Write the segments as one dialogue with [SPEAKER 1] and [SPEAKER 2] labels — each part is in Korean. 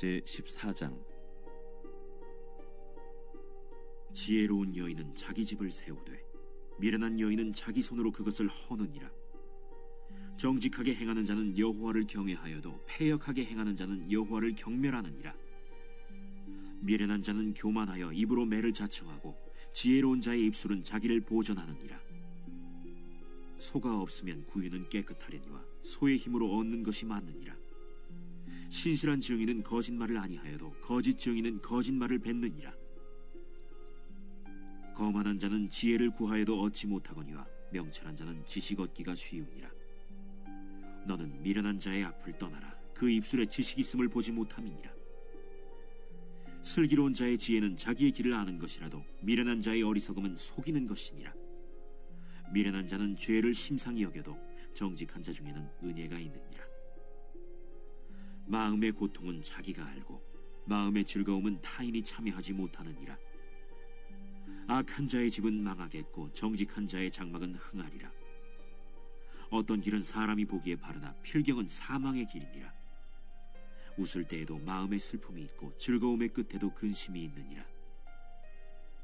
[SPEAKER 1] 제14장.
[SPEAKER 2] 지혜로운 여인은 자기 집을 세우되 미련한 여인은 자기 손으로 그것을 허느니라. 정직하게 행하는 자는 여호와를 경외하여도 패역하게 행하는 자는 여호와를 경멸하느니라. 미련한 자는 교만하여 입으로 매를 자청하고 지혜로운 자의 입술은 자기를 보전하느니라. 소가 없으면 구유는 깨끗하려니와 소의 힘으로 얻는 것이 많느니라. 신실한 증인은 거짓말을 아니하여도 거짓 증인은 거짓말을 뱉느니라. 거만한 자는 지혜를 구하여도 얻지 못하거니와 명철한 자는 지식 얻기가 쉬우니라. 너는 미련한 자의 앞을 떠나라. 그 입술에 지식 있음을 보지 못함이니라. 슬기로운 자의 지혜는 자기의 길을 아는 것이라도 미련한 자의 어리석음은 속이는 것이니라. 미련한 자는 죄를 심상히 여겨도 정직한 자 중에는 은혜가 있느니라. 마음의 고통은 자기가 알고 마음의 즐거움은 타인이 참여하지 못하느니라. 악한 자의 집은 망하겠고 정직한 자의 장막은 흥하리라. 어떤 길은 사람이 보기에 바르나 필경은 사망의 길이니라. 웃을 때에도 마음의 슬픔이 있고 즐거움의 끝에도 근심이 있느니라.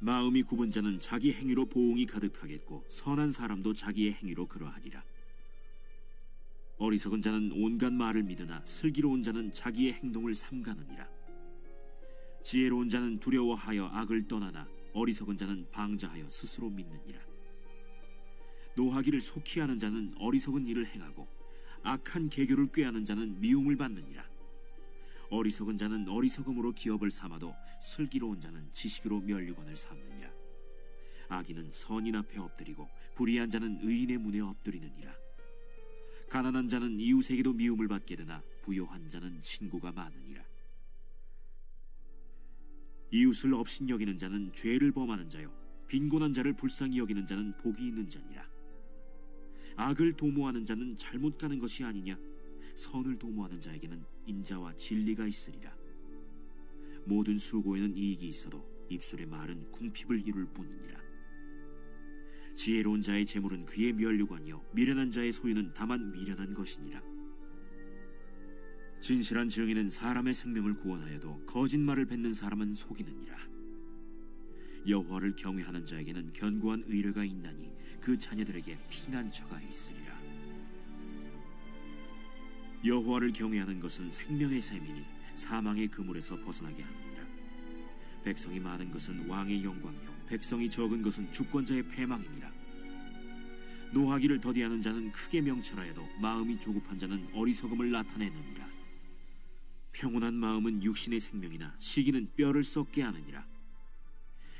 [SPEAKER 2] 마음이 굽은 자는 자기 행위로 보응이 가득하겠고 선한 사람도 자기의 행위로 그러하리라. 어리석은 자는 온갖 말을 믿으나 슬기로운 자는 자기의 행동을 삼가느니라. 지혜로운 자는 두려워하여 악을 떠나나 어리석은 자는 방자하여 스스로 믿느니라. 노하기를 속히 하는 자는 어리석은 일을 행하고 악한 계교를 꾀하는 자는 미움을 받느니라. 어리석은 자는 어리석음으로 기업을 삼아도 슬기로운 자는 지식으로 면류관을 삼느니라. 악인은 선인 앞에 엎드리고 불의한 자는 의인의 문에 엎드리느니라. 가난한 자는 이웃에게도 미움을 받게 되나 부요한 자는 친구가 많으니라. 이웃을 업신여기는 자는 죄를 범하는 자요 빈곤한 자를 불쌍히 여기는 자는 복이 있는 자니라. 악을 도모하는 자는 잘못 가는 것이 아니냐? 선을 도모하는 자에게는 인자와 진리가 있으리라. 모든 수고에는 이익이 있어도 입술의 말은 궁핍을 이룰 뿐이니라. 지혜로운 자의 재물은 그의 면류관이요 미련한 자의 소유는 다만 미련한 것이니라. 진실한 증인은 사람의 생명을 구원하여도 거짓말을 뱉는 사람은 속이느니라. 여호와를 경외하는 자에게는 견고한 의뢰가 있나니 그 자녀들에게 피난처가 있으리라. 여호와를 경외하는 것은 생명의 샘이니 사망의 그물에서 벗어나게 하느니라. 백성이 많은 것은 왕의 영광이요 백성이 적은 것은 주권자의 패망이니라. 노하기를 더디하는 자는 크게 명철하여도 마음이 조급한 자는 어리석음을 나타내느니라. 평온한 마음은 육신의 생명이나 시기는 뼈를 썩게 하느니라.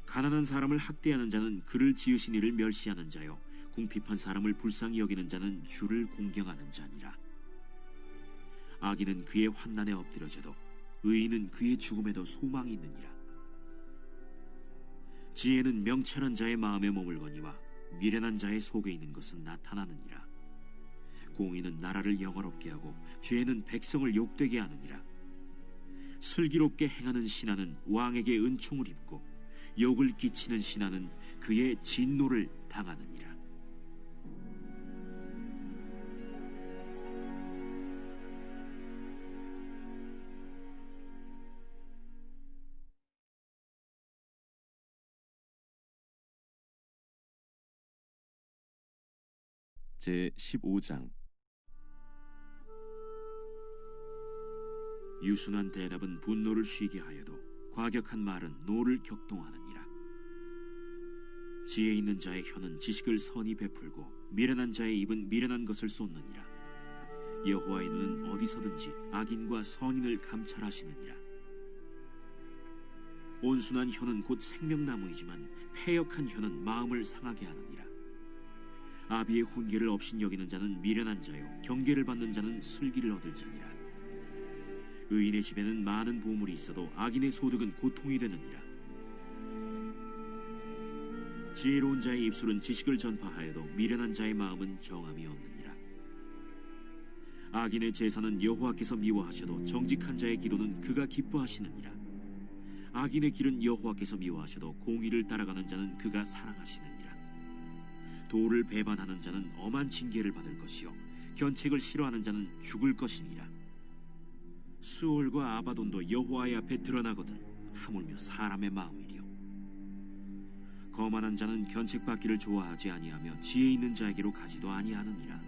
[SPEAKER 2] 가난한 사람을 학대하는 자는 그를 지으신 이를 멸시하는 자요 궁핍한 사람을 불쌍히 여기는 자는 주를 공경하는 자니라. 악인은 그의 환난에 엎드려져도 의인은 그의 죽음에도 소망이 있느니라. 지혜는 명철한 자의 마음에 머물거니와 미련한 자의 속에 있는 것은 나타나느니라. 공의는 나라를 영화롭게 하고 죄는 백성을 욕되게 하느니라. 슬기롭게 행하는 신하는 왕에게 은총을 입고 욕을 끼치는 신하는 그의 진노를 당하느니라.
[SPEAKER 1] 제15장.
[SPEAKER 2] 유순한 대답은 분노를 쉬게 하여도 과격한 말은 노를 격동하느니라. 지혜 있는 자의 혀는 지식을 선히 베풀고 미련한 자의 입은 미련한 것을 쏟느니라. 여호와의 눈은 어디서든지 악인과 선인을 감찰하시느니라. 온순한 혀는 곧 생명나무이지만 패역한 혀는 마음을 상하게 하느니라. 아비의 훈계를 업신여기는 자는 미련한 자요 경계를 받는 자는 슬기를 얻을 자니라. 의인의 집에는 많은 보물이 있어도 악인의 소득은 고통이 되느니라. 지혜로운 자의 입술은 지식을 전파하여도 미련한 자의 마음은 정함이 없느니라. 악인의 제사는 여호와께서 미워하셔도 정직한 자의 기도는 그가 기뻐하시느니라. 악인의 길은 여호와께서 미워하셔도 공의를 따라가는 자는 그가 사랑하시느니라. 도를 배반하는 자는 엄한 징계를 받을 것이요 견책을 싫어하는 자는 죽을 것이니라. 수올과 아바돈도 여호와의 앞에 드러나거든 하물며 사람의 마음이리요. 거만한 자는 견책받기를 좋아하지 아니하며 지혜 있는 자에게로 가지도 아니하느니라.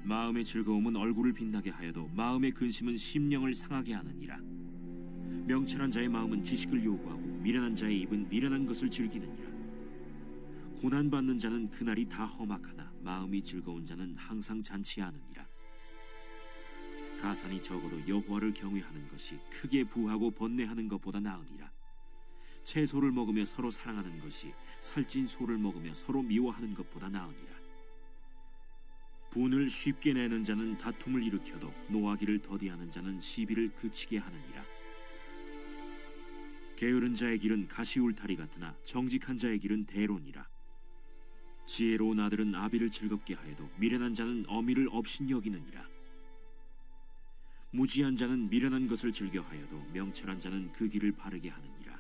[SPEAKER 2] 마음의 즐거움은 얼굴을 빛나게 하여도 마음의 근심은 심령을 상하게 하느니라. 명철한 자의 마음은 지식을 요구하고 미련한 자의 입은 미련한 것을 즐기느니라. 고난받는 자는 그날이 다 험악하나 마음이 즐거운 자는 항상 잔치하느니라. 가산이 적어도 여호와를 경외하는 것이 크게 부하고 번뇌하는 것보다 나으니라. 채소를 먹으며 서로 사랑하는 것이 살찐 소를 먹으며 서로 미워하는 것보다 나으니라. 분을 쉽게 내는 자는 다툼을 일으켜도 노하기를 더디하는 자는 시비를 그치게 하느니라. 게으른 자의 길은 가시울타리 같으나 정직한 자의 길은 대론이라. 지혜로운 아들은 아비를 즐겁게 하여도 미련한 자는 어미를 업신여기느니라. 무지한 자는 미련한 것을 즐겨하여도 명철한 자는 그 길을 바르게 하느니라.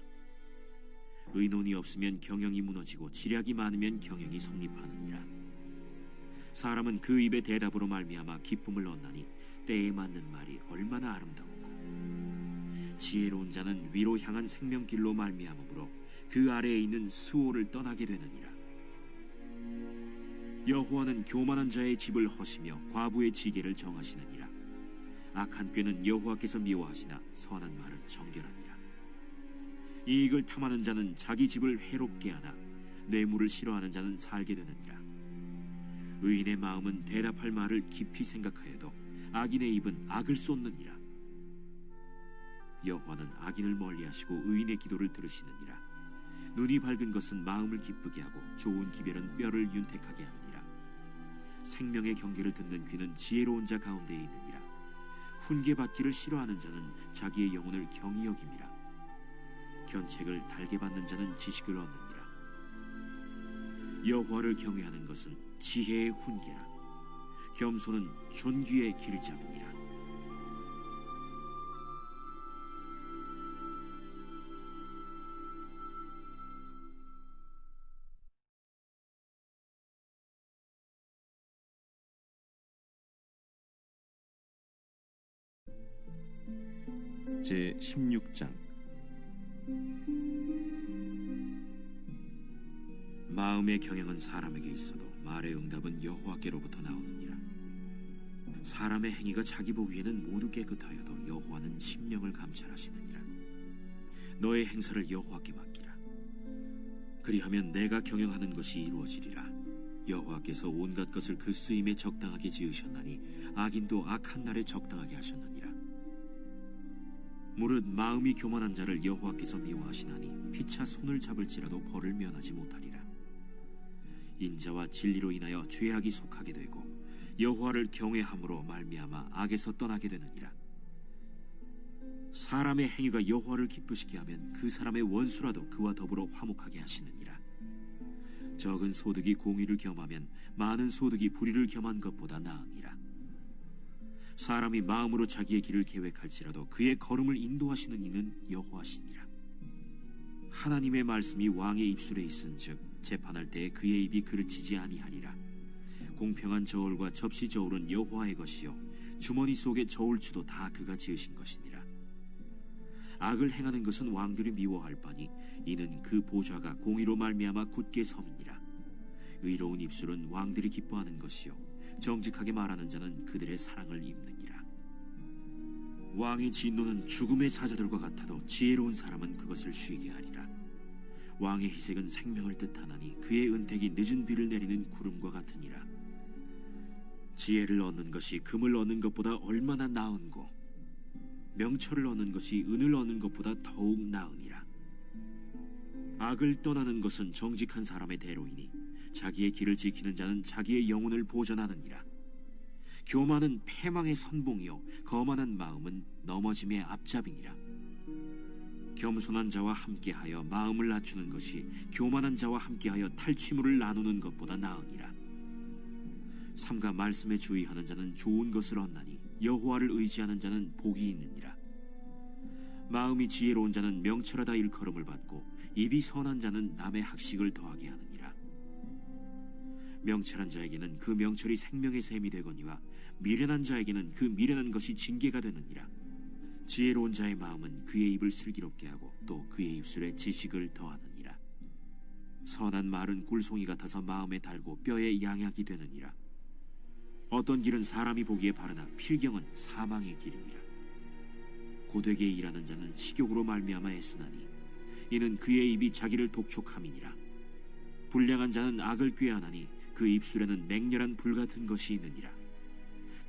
[SPEAKER 2] 의논이 없으면 경영이 무너지고 지략이 많으면 경영이 성립하느니라. 사람은 그 입의 대답으로 말미암아 기쁨을 얻나니 때에 맞는 말이 얼마나 아름다우고, 지혜로운 자는 위로 향한 생명길로 말미암으므로 그 아래에 있는 수호를 떠나게 되느니라. 여호와는 교만한 자의 집을 허시며 과부의 지게를 정하시느니라. 악한 꾀는 여호와께서 미워하시나 선한 말은 정결하니라. 이익을 탐하는 자는 자기 집을 해롭게 하나 뇌물을 싫어하는 자는 살게 되느니라. 의인의 마음은 대답할 말을 깊이 생각하여도 악인의 입은 악을 쏟느니라. 여호와는 악인을 멀리하시고 의인의 기도를 들으시느니라. 눈이 밝은 것은 마음을 기쁘게 하고 좋은 기별은 뼈를 윤택하게 하느니라. 생명의 경계를 듣는 귀는 지혜로운 자 가운데에 있느니라. 훈계받기를 싫어하는 자는 자기의 영혼을 경히 여김이라. 견책을 달게 받는 자는 지식을 얻느니라. 여호와를 경외하는 것은 지혜의 훈계라. 겸손은 존귀의 길잡이니라.
[SPEAKER 1] 제 16장.
[SPEAKER 2] 마음의 경영은 사람에게 있어도 말의 응답은 여호와께로부터 나오느니라. 사람의 행위가 자기 보기에는 모두 깨끗하여도 여호와는 심령을 감찰하시느니라. 너의 행사를 여호와께 맡기라. 그리하면 내가 경영하는 것이 이루어지리라. 여호와께서 온갖 것을 그 쓰임에 적당하게 지으셨나니 악인도 악한 날에 적당하게 하셨느니라. 무릇 마음이 교만한 자를 여호와께서 미워하시나니 피차 손을 잡을지라도 벌을 면하지 못하리라. 인자와 진리로 인하여 죄악이 속하게 되고 여호와를 경외함으로 말미암아 악에서 떠나게 되느니라. 사람의 행위가 여호와를 기쁘시게 하면 그 사람의 원수라도 그와 더불어 화목하게 하시느니라. 적은 소득이 공의를 겸하면 많은 소득이 불의를 겸한 것보다 나으니라. 사람이 마음으로 자기의 길을 계획할지라도 그의 걸음을 인도하시는 이는 여호와시니라. 하나님의 말씀이 왕의 입술에 있은즉 재판할 때에 그의 입이 그르치지 아니하리라. 공평한 저울과 접시 저울은 여호와의 것이요 주머니 속의 저울추도 다 그가 지으신 것이니라. 악을 행하는 것은 왕들이 미워할 바니 이는 그 보좌가 공의로 말미암아 굳게 섬이니라. 의로운 입술은 왕들이 기뻐하는 것이요 정직하게 말하는 자는 그들의 사랑을 입느니라. 왕의 진노는 죽음의 사자들과 같아도 지혜로운 사람은 그것을 쉬게 하리라. 왕의 희색은 생명을 뜻하나니 그의 은택이 늦은 비를 내리는 구름과 같으니라. 지혜를 얻는 것이 금을 얻는 것보다 얼마나 나은고 명철을 얻는 것이 은을 얻는 것보다 더욱 나으니라. 악을 떠나는 것은 정직한 사람의 대로이니 자기의 길을 지키는 자는 자기의 영혼을 보전하느니라. 교만은 패망의 선봉이요 거만한 마음은 넘어짐의 앞잡이니라. 겸손한 자와 함께하여 마음을 낮추는 것이 교만한 자와 함께하여 탈취물을 나누는 것보다 나으니라. 삼가 말씀에 주의하는 자는 좋은 것을 얻나니 여호와를 의지하는 자는 복이 있느니라. 마음이 지혜로운 자는 명철하다 일컬음을 받고 입이 선한 자는 남의 학식을 더하게 하느니라. 명철한 자에게는 그 명철이 생명의 샘이 되거니와 미련한 자에게는 그 미련한 것이 징계가 되느니라. 지혜로운 자의 마음은 그의 입을 슬기롭게 하고 또 그의 입술에 지식을 더하느니라. 선한 말은 꿀송이 같아서 마음에 달고 뼈에 양약이 되느니라. 어떤 길은 사람이 보기에 바르나 필경은 사망의 길이니라. 고되게 일하는 자는 식욕으로 말미암아 애쓰나니 이는 그의 입이 자기를 독촉함이니라. 불량한 자는 악을 꾀하나니 그 입술에는 맹렬한 불같은 것이 있느니라.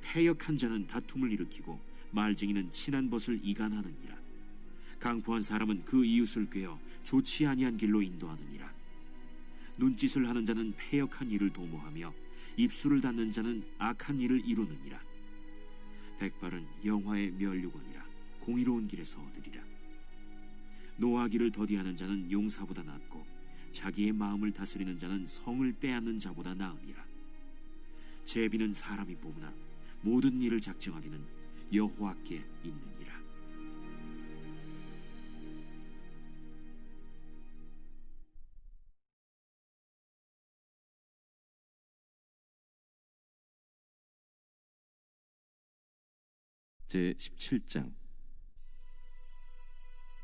[SPEAKER 2] 패역한 자는 다툼을 일으키고 말쟁이는 친한 벗을 이간하느니라. 강포한 사람은 그 이웃을 꾀어 좋지 아니한 길로 인도하느니라. 눈짓을 하는 자는 패역한 일을 도모하며 입술을 닫는 자는 악한 일을 이루느니라. 백발은 영화의 면류관이라 공의로운 길에서 얻으리라. 노하기를 더디하는 자는 용사보다 낫고 자기의 마음을 다스리는 자는 성을 빼앗는 자보다 나으니라. 제비는 사람이 뽑으나 모든 일을 작정하기는 여호와께 있느니라.
[SPEAKER 1] 제 17장.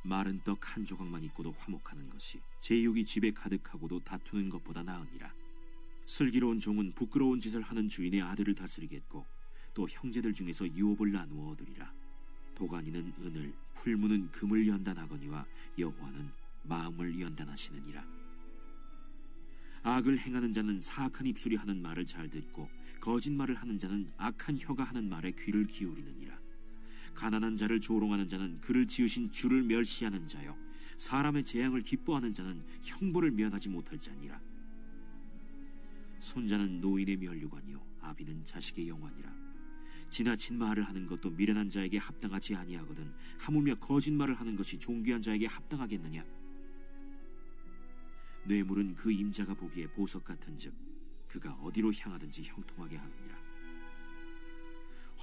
[SPEAKER 2] 마른 떡 한 조각만 있고도 화목하는 것이 제육이 집에 가득하고도 다투는 것보다 나으니라. 슬기로운 종은 부끄러운 짓을 하는 주인의 아들을 다스리겠고 또 형제들 중에서 유업을 나누어 얻으리라. 도가니는 은을, 풀무는 금을 연단하거니와 여호와는 마음을 연단하시느니라. 악을 행하는 자는 사악한 입술이 하는 말을 잘 듣고 거짓말을 하는 자는 악한 혀가 하는 말에 귀를 기울이느니라. 가난한 자를 조롱하는 자는 그를 지으신 주를 멸시하는 자요 사람의 재앙을 기뻐하는 자는 형벌을 면하지 못할 자니라. 손자는 노인의 면류관이요 아비는 자식의 영화니라. 지나친 말을 하는 것도 미련한 자에게 합당하지 아니하거든 하물며 거짓말을 하는 것이 존귀한 자에게 합당하겠느냐. 뇌물은 그 임자가 보기에 보석 같은즉 그가 어디로 향하든지 형통하게 하느니라.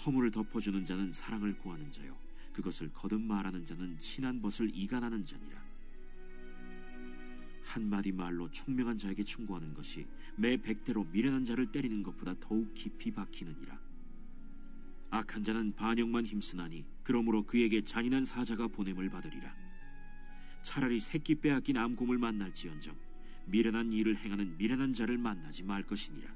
[SPEAKER 2] 허물을 덮어주는 자는 사랑을 구하는 자요 그것을 거듭 말하는 자는 친한 벗을 이간하는 자니라. 한마디 말로 총명한 자에게 충고하는 것이 매 100대로 미련한 자를 때리는 것보다 더욱 깊이 박히느니라. 악한 자는 반역만 힘쓰나니 그러므로 그에게 잔인한 사자가 보냄을 받으리라. 차라리 새끼 빼앗긴 암곰을 만날지언정 미련한 일을 행하는 미련한 자를 만나지 말 것이니라.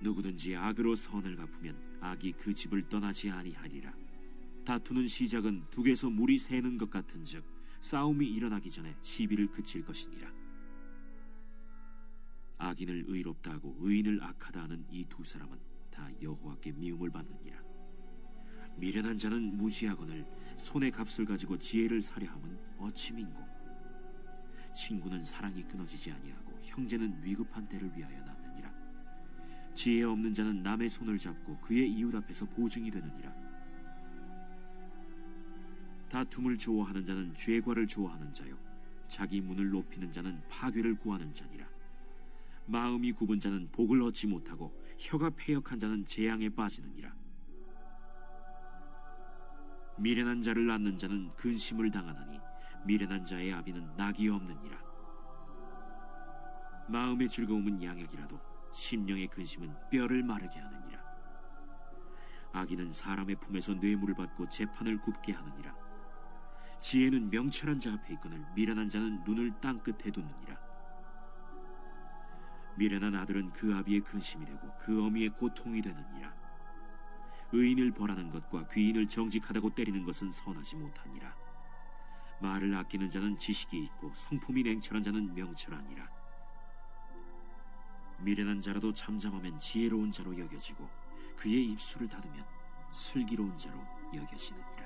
[SPEAKER 2] 누구든지 악으로 선을 갚으면 악이 그 집을 떠나지 아니하리라. 다투는 시작은 둑에서 물이 새는 것 같은즉 싸움이 일어나기 전에 시비를 그칠 것이니라. 악인을 의롭다 하고 의인을 악하다 하는 이 두 사람은 다 여호와께 미움을 받느니라. 미련한 자는 무지하거늘 손의 값을 가지고 지혜를 사려 함은 어찌 민고. 친구는 사랑이 끊어지지 아니하고 형제는 위급한 때를 위하여 낳느니라. 지혜 없는 자는 남의 손을 잡고 그의 이웃 앞에서 보증이 되느니라. 다툼을 좋아하는 자는 죄과를 좋아하는 자요 자기 문을 높이는 자는 파괴를 구하는 자니라. 마음이 굽은 자는 복을 얻지 못하고 혀가 패역한 자는 재앙에 빠지느니라. 미련한 자를 낳는 자는 근심을 당하나니 미련한 자의 아비는 낙이 없느니라. 마음의 즐거움은 양약이라도 심령의 근심은 뼈를 마르게 하느니라. 악인은 사람의 품에서 뇌물을 받고 재판을 굽게 하느니라. 지혜는 명철한 자 앞에 있거늘 미련한 자는 눈을 땅 끝에 두느니라. 미련한 아들은 그 아비의 근심이 되고 그 어미의 고통이 되느니라. 의인을 벌하는 것과 귀인을 정직하다고 때리는 것은 선하지 못하니라. 말을 아끼는 자는 지식이 있고 성품이 냉철한 자는 명철하니라. 미련한 자라도 잠잠하면 지혜로운 자로 여겨지고 그의 입술을 닫으면 슬기로운 자로 여겨지느니라.